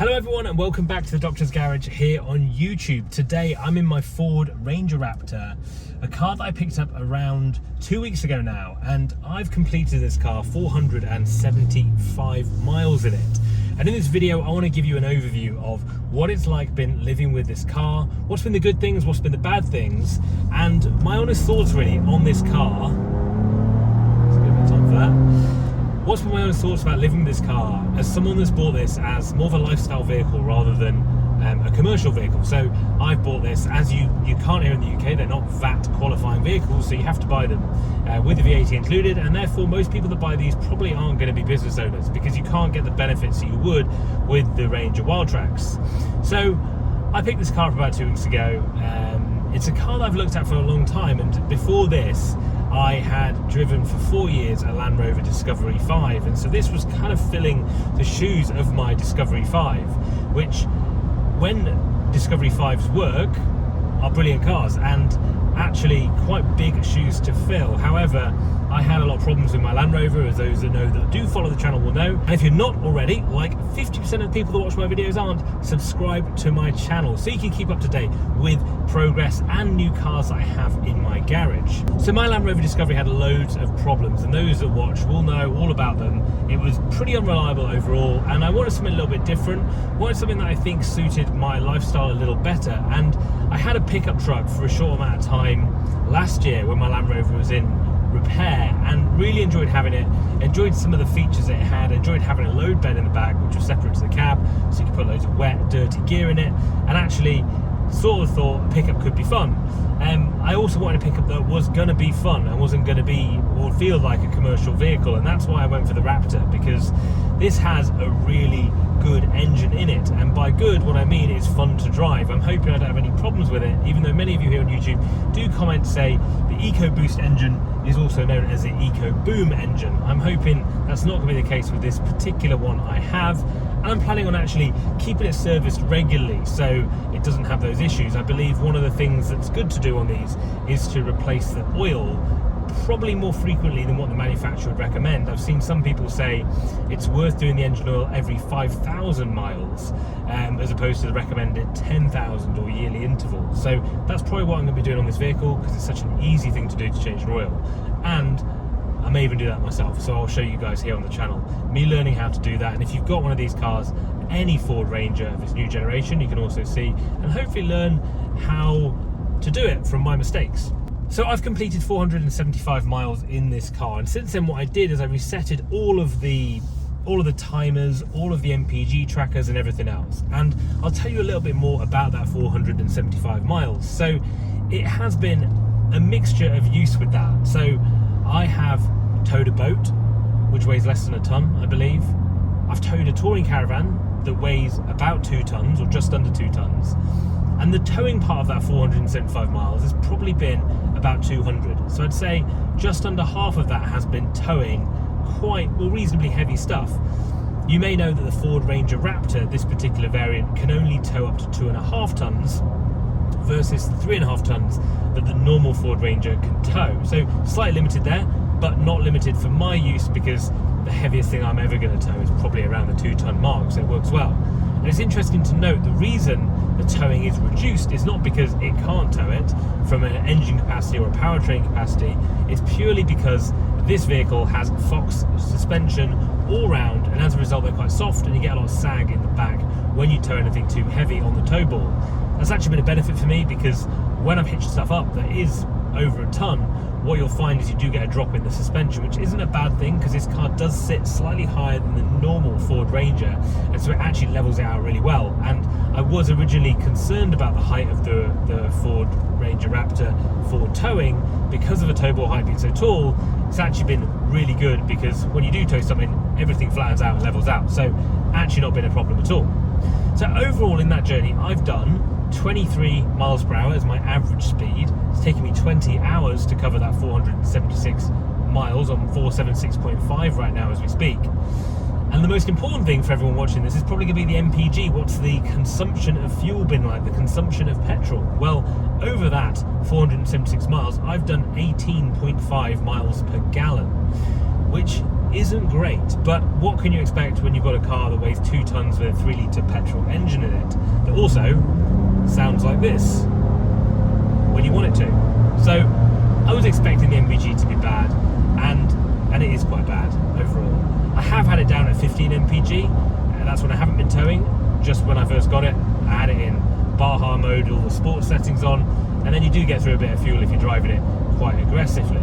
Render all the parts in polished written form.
Hello everyone and welcome back to the Doctor's Garage here on YouTube. Today I'm in my Ford Ranger Raptor, a car that I picked up around 2 weeks ago now, and I've completed this car 475 miles in it. And in this video I want to give you an overview of what it's like been living with this car, what's been the good things, what's been the bad things, and my honest thoughts really on this car. Let's give a bit of time for that. What's been my own thoughts about living this car as someone that's bought this as more of a lifestyle vehicle rather than a commercial vehicle. So I've bought this, as you can't here in the UK, they're not VAT qualifying vehicles, so you have to buy them with the VAT included, and therefore most people that buy these probably aren't going to be business owners because you can't get the benefits that you would with the Ranger Wildtracks. So I picked this car up about 2 weeks ago. It's a car that I've looked at for a long time, and before this I had driven for 4 years a Land Rover Discovery 5, and so this was kind of filling the shoes of my Discovery 5, which, when Discovery 5s work, are brilliant cars and actually quite big shoes to fill. However, I had a lot of problems with my Land Rover, as those that know that do follow the channel will know. And if you're not already, like 50% of the people that watch my videos aren't, subscribe to my channel so you can keep up to date with progress and new cars I have in my garage. So my Land Rover Discovery had loads of problems, and those that watch will know all about them. It was pretty unreliable overall, and I wanted something a little bit different. I wanted something that I think suited my lifestyle a little better, and I had a pickup truck for a short amount of time last year when my Land Rover was in repair, and really enjoyed having it, enjoyed some of the features it had, enjoyed having a load bed in the back which was separate to the cab, so you could put loads of wet, dirty gear in it, and actually sort of thought a pickup could be fun. I also wanted a pickup that was going to be fun and wasn't going to be or feel like a commercial vehicle, and that's why I went for the Raptor, because this has a really good engine in it, and by good what I mean is fun to drive. I'm hoping I don't have any problems with it, even though many of you here on YouTube do comment say the EcoBoost engine is also known as the EcoBoom engine. I'm hoping that's not going to be the case with this particular one I have, and I'm planning on actually keeping it serviced regularly so it doesn't have those issues. I believe one of the things that's good to do on these is to replace the oil probably more frequently than what the manufacturer would recommend. I've seen some people say it's worth doing the engine oil every 5,000 miles as opposed to the recommended 10,000 or yearly interval. So that's probably what I'm going to be doing on this vehicle, because it's such an easy thing to do to change an oil, and I may even do that myself, so I'll show you guys here on the channel me learning how to do that. And if you've got one of these cars, any Ford Ranger of this new generation, you can also see and hopefully learn how to do it from my mistakes. So I've completed 475 miles in this car, and since then what I did is I resetted all of the timers, all of the MPG trackers and everything else, and I'll tell you a little bit more about that 475 miles. So it has been a mixture of use with that. So I have towed a boat which weighs less than a ton, I believe. I've towed a touring caravan that weighs about 2 tons or just under 2 tons. And the towing part of that 475 miles has probably been about 200. So I'd say just under half of that has been towing reasonably heavy stuff. You may know that the Ford Ranger Raptor, this particular variant, can only tow up to 2.5 tons versus the 3.5 tons that the normal Ford Ranger can tow. So slightly limited there, but not limited for my use, because the heaviest thing I'm ever going to tow is probably around the 2-ton mark, so it works well. And it's interesting to note the reason the towing is reduced is not because it can't tow it from an engine capacity or a powertrain capacity. It's purely because this vehicle has Fox suspension all round, and as a result they're quite soft, and you get a lot of sag in the back when you tow anything too heavy on the tow ball. That's actually been a benefit for me, because when I've hitched stuff up that is over a ton, what you'll find is you do get a drop in the suspension, which isn't a bad thing, because this car does sit slightly higher than the normal Ford Ranger, and so it actually levels it out really well. And I was originally concerned about the height of the Ford Ranger Raptor for towing because of the tow ball height being so tall. It's actually been really good, because when you do tow something, everything flattens out and levels out, so actually not been a problem at all. So overall in that journey I've done 23 miles per hour as my average speed. It's taken me 20 hours to cover that 476 miles on 476.5 right now as we speak. And the most important thing for everyone watching this is probably going to be the MPG. What's the consumption of fuel been like, the consumption of petrol? Well, over that 476 miles, I've done 18.5 miles per gallon, which isn't great, but what can you expect when you've got a car that weighs 2 tons with a 3-litre petrol engine in it that also sounds like this when you want it to? So I was expecting the MPG to be bad, and it is quite bad overall. I have had it down at 15 MPG, and that's when I haven't been towing. Just when I first got it, I had it in Baja mode, all the sports settings on, and then you do get through a bit of fuel if you're driving it quite aggressively.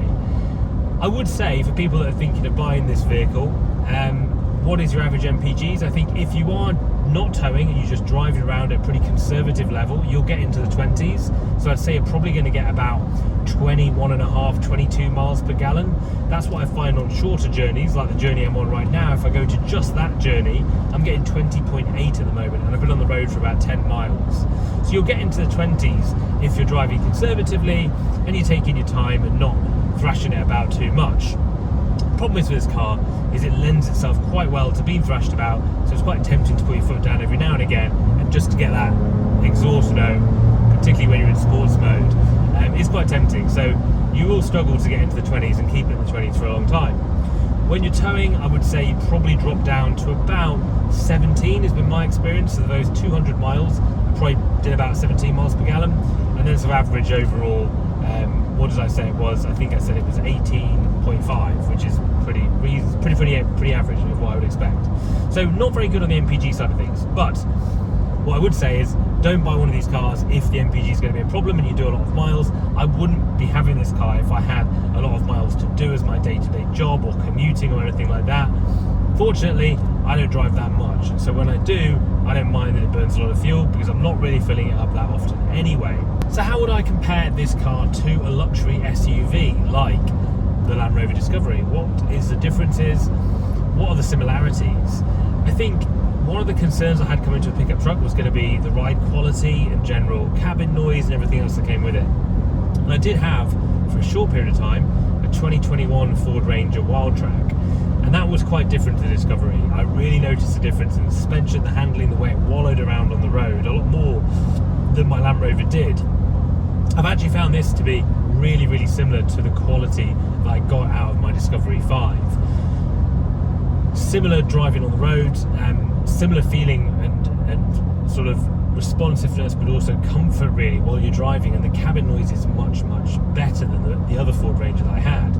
I would say for people that are thinking of buying this vehicle, what is your average MPGs? I think if you are not towing and you're just driving around at a pretty conservative level, you'll get into the 20s. So I'd say you're probably going to get about 21.5, 22 miles per gallon. That's what I find on shorter journeys, like the journey I'm on right now. If I go to just that journey, I'm getting 20.8 at the moment, and I've been on the road for about 10 miles. So you'll get into the 20s if you're driving conservatively and you're taking your time and not thrashing it about too much. The problem is with this car is it lends itself quite well to being thrashed about, so it's quite tempting to put your foot down every now and again, and just to get that exhaust note, particularly when you're in sports mode, is quite tempting. So you will struggle to get into the 20s and keep it in the 20s for a long time. When you're towing, I would say you probably drop down to about 17 has been my experience. So those 200 miles, I probably did about 17 miles per gallon, and then sort of average overall. What did I say it was? I think I said it was 18.5, which is pretty average of what I would expect. So not very good on the MPG side of things. But what I would say is, don't buy one of these cars if the MPG is going to be a problem and you do a lot of miles. I wouldn't be having this car if I had a lot of miles to do as my day-to-day job or commuting or anything like that. Fortunately, I don't drive that much, so when I do, I don't mind that it burns a lot of fuel because I'm not really filling it up that often anyway. So how would I compare this car to a luxury SUV like the Land Rover Discovery? What is the differences? What are the similarities? I think one of the concerns I had coming to a pickup truck was going to be the ride quality and general cabin noise and everything else that came with it. And I did have, for a short period of time, a 2021 Ford Ranger Wildtrak, and that was quite different to the Discovery. I really noticed the difference in the suspension, the handling, the way it wallowed around on the road, a lot more than my Land Rover did. I've actually found this to be really, really similar to the quality that I got out of my Discovery 5. Similar driving on the road, similar feeling and sort of responsiveness, but also comfort really while you're driving, and the cabin noise is much better than the other Ford Ranger that I had.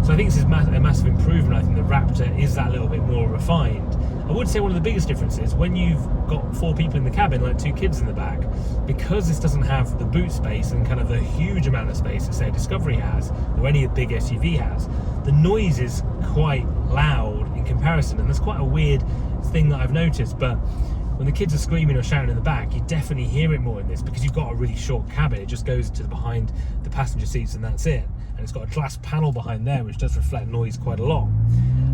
So I think this is a massive improvement. I think the Raptor is that little bit more refined. I would say one of the biggest differences, when you've got 4 people in the cabin, like 2 kids in the back, because this doesn't have the boot space and kind of the huge amount of space that say a Discovery has or any big SUV has, the noise is quite loud in comparison, and that's quite a weird thing that I've noticed. But when the kids are screaming or shouting in the back, you definitely hear it more in this because you've got a really short cabin. It just goes to behind the passenger seats and that's it. And it's got a glass panel behind there which does reflect noise quite a lot.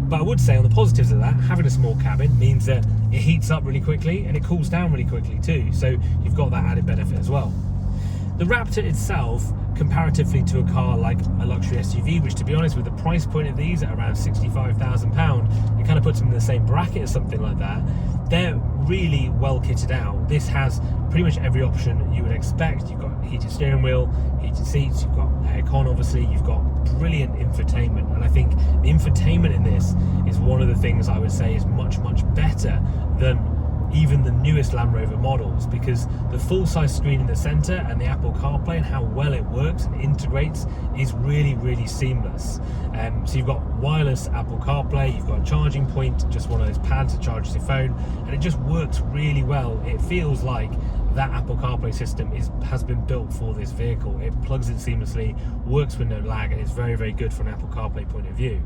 But I would say on the positives of that, having a small cabin means that it heats up really quickly and it cools down really quickly too. So you've got that added benefit as well. The Raptor itself, comparatively to a car like a luxury SUV, which to be honest with the price point of these at around £65,000, it kind of puts them in the same bracket as something like that. They're really well kitted out. This has pretty much every option you would expect. You've got heated steering wheel, heated seats, you've got aircon obviously, you've got brilliant infotainment, and I think the infotainment in this is one of the things I would say is much better than even the newest Land Rover models, because the full-size screen in the center and the Apple CarPlay and how well it works and integrates is really seamless. So you've got wireless Apple CarPlay, you've got a charging point, just one of those pads that charges your phone, and it just works really well. It feels like that Apple CarPlay system has been built for this vehicle. It plugs in seamlessly, works with no lag, and it's very good from an Apple CarPlay point of view.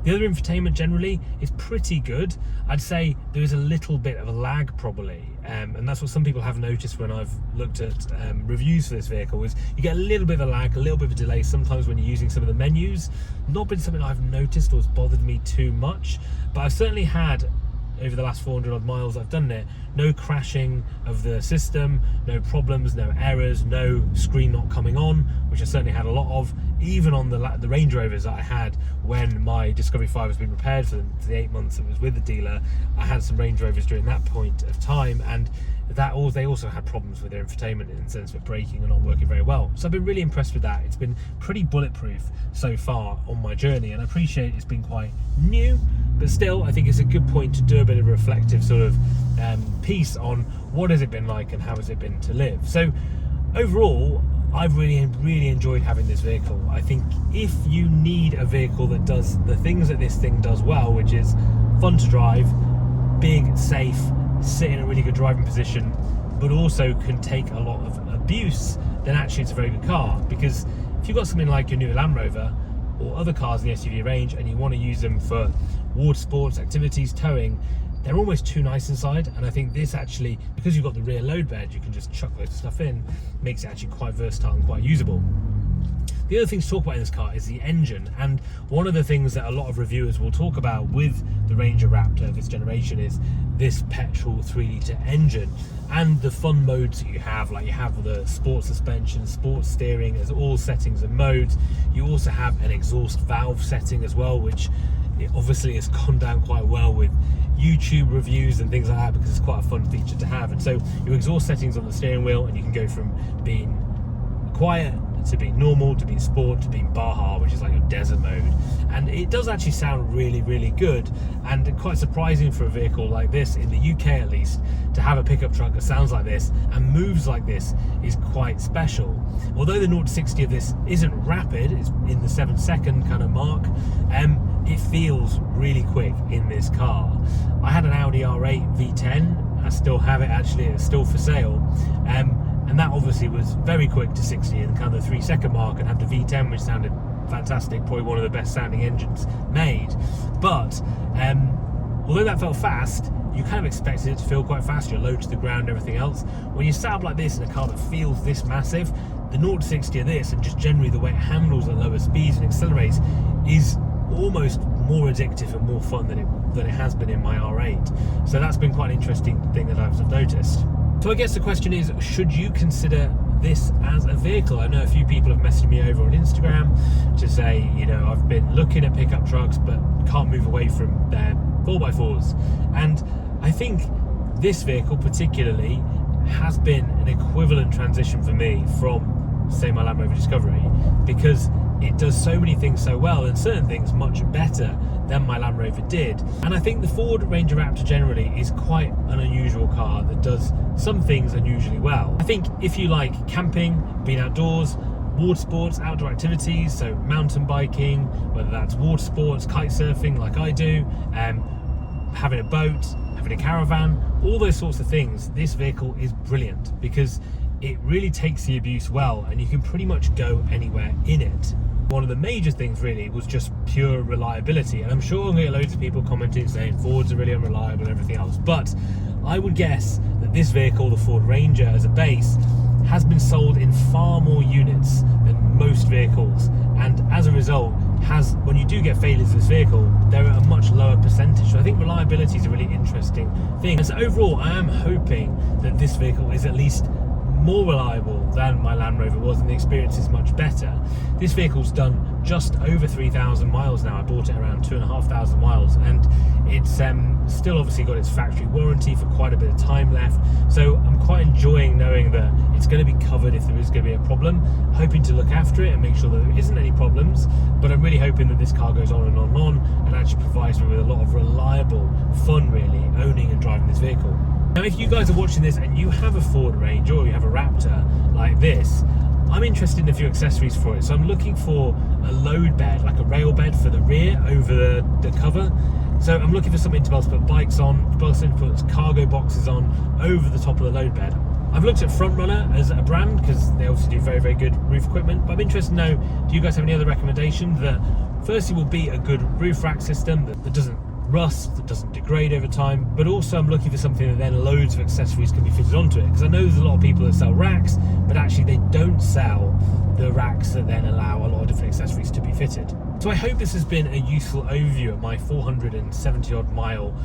The other infotainment generally is pretty good. I'd say there is a little bit of a lag probably, and that's what some people have noticed when I've looked at reviews for this vehicle, is you get a little bit of a lag, a little bit of a delay sometimes when you're using some of the menus. Not been something I've noticed or has bothered me too much, but I've certainly had, over the last 400 odd miles I've done it, no crashing of the system, no problems, no errors, no screen not coming on, which I certainly had a lot of, even on the Range Rovers that I had when my Discovery 5 has been repaired for the 8 months it was with the dealer. I had some Range Rovers during that point of time, and they also had problems with their infotainment in the sense of braking and not working very well. So I've been really impressed with that. It's been pretty bulletproof so far on my journey, and I appreciate it's been quite new, but still I think it's a good point to do a bit of a reflective sort of piece on what has it been like and how has it been to live. So overall, I've really enjoyed having this vehicle. I think if you need a vehicle that does the things that this thing does well, which is fun to drive, big, safe, sit in a really good driving position, but also can take a lot of abuse, then actually it's a very good car. Because if you've got something like your new Land Rover or other cars in the SUV range and you want to use them for ward sports, activities, towing, they're almost too nice inside. And I think this actually, because you've got the rear load bed, you can just chuck loads of stuff in, makes it actually quite versatile and quite usable. The other thing to talk about in this car is the engine, and one of the things that a lot of reviewers will talk about with the Ranger Raptor of this generation is this petrol 3-litre engine and the fun modes that you have. Like, you have the sports suspension, sports steering, there's all settings and modes. You also have an exhaust valve setting as well, which it obviously has gone down quite well with YouTube reviews and things like that, because it's quite a fun feature to have. And so your exhaust settings on the steering wheel, and you can go from being quiet to being normal, to being sport, to being Baja, which is like your desert mode. And it does actually sound really good, and quite surprising for a vehicle like this, in the UK at least, to have a pickup truck that sounds like this and moves like this is quite special. Although the 0-60 of this isn't rapid, it's in the 7-second kind of mark, it feels really quick in this car. I had an Audi R8 V10, I still have it actually, it's still for sale, and that obviously was very quick to 60 in kind of the 3-second mark, and had the V10, which sounded fantastic, probably one of the best sounding engines made. But although that felt fast, you kind of expected it to feel quite fast. You're low to the ground and everything else. When you sat up like this in a car that feels this massive, the 0-60 of this, and just generally the way it handles at lower speeds and accelerates, is almost more addictive and more fun than it has been in my R8. So that's been quite an interesting thing that I've noticed. So I guess the question is, should you consider this as a vehicle? I know a few people have messaged me over on Instagram to say, you know, I've been looking at pickup trucks but can't move away from their 4x4s. And I think this vehicle particularly has been an equivalent transition for me from, say, my Land Rover Discovery, because it does so many things so well, and certain things much better than my Land Rover did. And I think the Ford Ranger Raptor generally is quite an unusual car that does some things unusually well. I think if you like camping, being outdoors, water sports, outdoor activities, so mountain biking, whether that's water sports, kite surfing like I do, having a boat, having a caravan, all those sorts of things, this vehicle is brilliant because it really takes the abuse well, and you can pretty much go anywhere in it. One of the major things really was just pure reliability, and I'm sure I'm going to get loads of people commenting saying Fords are really unreliable and everything else, but I would guess that this vehicle, the Ford Ranger as a base, has been sold in far more units than most vehicles, and as a result when you do get failures in this vehicle, they're at a much lower percentage. So I think reliability is a really interesting thing. And so overall, I am hoping that this vehicle is at least more reliable than my Land Rover was, and the experience is much better. This vehicle's done just over 3,000 miles now. I bought it around 2,500 miles, and it's still obviously got its factory warranty for quite a bit of time left. So I'm quite enjoying knowing that it's going to be covered if there is going to be a problem, hoping to look after it and make sure that there isn't any problems. But I'm really hoping that this car goes on and on and on, and actually provides me with a lot of reliable fun, really, owning and driving this vehicle. Now, if you guys are watching this and you have a Ford Ranger or you have a Raptor like this, I'm interested in a few accessories for it. So I'm looking for a load bed, like a rail bed for the rear over the cover. So I'm looking for something to be able to put bikes on, to be able to put cargo boxes on over the top of the load bed. I've looked at Front Runner as a brand because they obviously do very good roof equipment, but I'm interested to know, do you guys have any other recommendations that firstly will be a good roof rack system that doesn't rust, that doesn't degrade over time, but also I'm looking for something that then loads of accessories can be fitted onto it, because I know there's a lot of people that sell racks, but actually they don't sell the racks that then allow a lot of different accessories to be fitted. So I hope this has been a useful overview of my 470 odd mile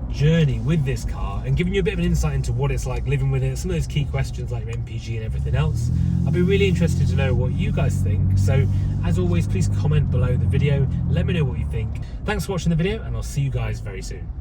journey with this car, and giving you a bit of an insight into what it's like living with it, some of those key questions like MPG and everything else. I'll be really interested to know what you guys think, so as always, please comment below the video, let me know what you think. Thanks for watching the video, and I'll see you guys very soon.